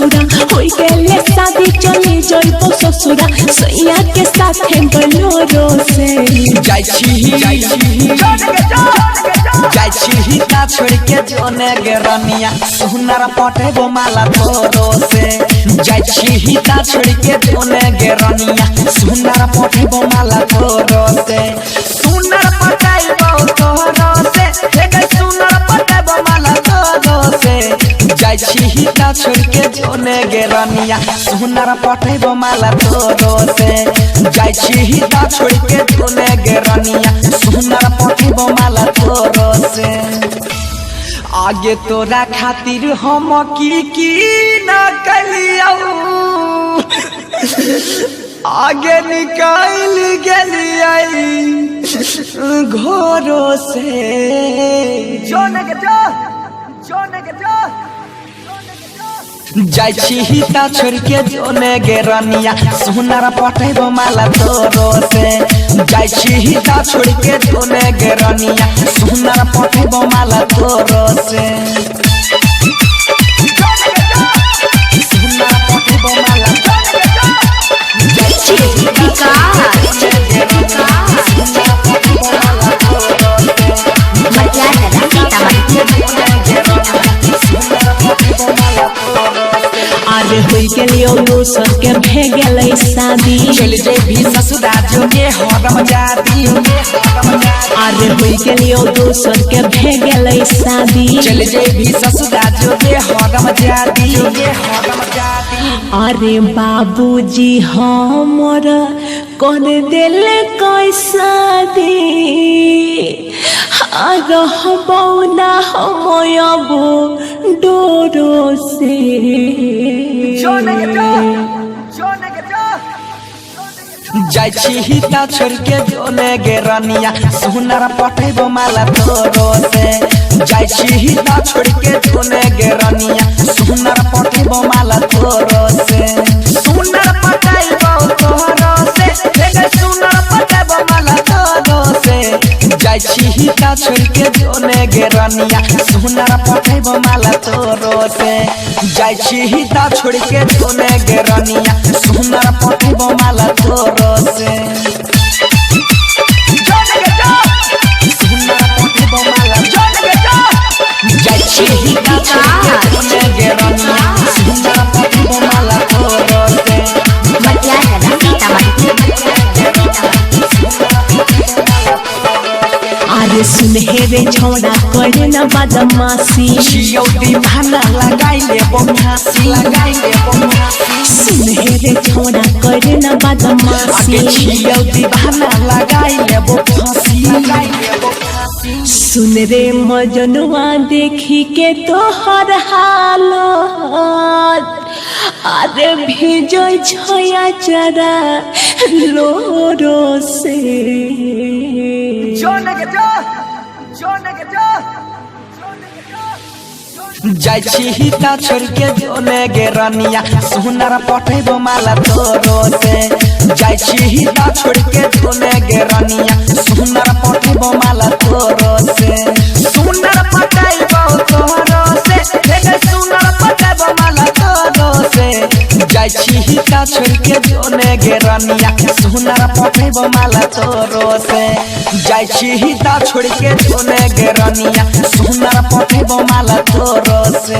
ससुरा होई गेले शादी चली जइबो ससुरा सैया के साथ बलोरो से जाइछी ता छोड़ के जोने गे रनिया सुनर पटेबो माला तोरो से जाइछी ता छोड़ के जोने गे रनिया सुनर पटेबो माला तोरो से सुनर पटाइबो तोरो से गे सुनर पटाइबो माला तोरो से जाइछी ता छोड़ के जोने गे रनिया सुनर पटेबो माला तोरो से जाइछी ता छोड़ के जोने गे रनिया सुनर पटेबो माला तोरो से आगे तोरा खातिर हम की न कलियाऊ आगे निकाल गेलियै घरों से जाइछी ता छोड़ के जोने गे रनिया सुनर पटेबो माला तोरो से जाइछी ता छोड़ के जोने गे रनिया सुनर पटेबो माला तोरो से सुनर पटेबो माला अरे होई गेलियो दोसर के भे गेलै शादी चल जे भी ससुरा जो के हरम जाती अरे होई गेलियो दोसर के भे गेलै शादी चल जे भी ससुरा जो के हरम जाती अरे बाबूजी हमर कर देले कैसा दे रहबौ ना हम अब डोरो से जाइछी ता छोड़ के जोने गे रनिया सुनर पटेबो माला तोरो से जाइछी ता छोड़ के जोने गे रनिया सुनर पटेबो माला तोरो से सुनर पटाइबो तोरो से सुनर पटाइबो माला तोरो से जाइछी ता छोड़ के जोने गे रनिया सुनर पटेबो माला तोरो से जाइछी ता छोड़ के जोने गे रनिया सुनर पटेबो माला तोरो से सुनर पटेबो माला जाइछी ता छोड़ के जोने गे रनिया सुनर पटेबो माला तोरो से अरे सुनहेरे छोड़ा करे न बदमाशी छियौ दीवाना लगाइले बमहासी सुनहेरे छोड़ा करे न बदमाशी छियौ दीवाना लगाइले बमहासी सुन रे मजनुआ देखी के तोहर हालत अरे भेजो छया चरा लोरो से जाइछी ता छोड़ के जोने गे रनिया सुनर पटेबो माला तोरो से जाइछी ता छोड़ के जोने गे रनिया सुनर पटेबो माला तोरो से सुनर पटाइबो तोरो से सुनर पटाइबो माला तोरो से जाइछी ता छोड़ के जोने गे रनिया सुनर पटेबो माला तोरो से जाइछी ता छोड़ के जोने गे रनिया सुनर पटेबो माला तोरो से।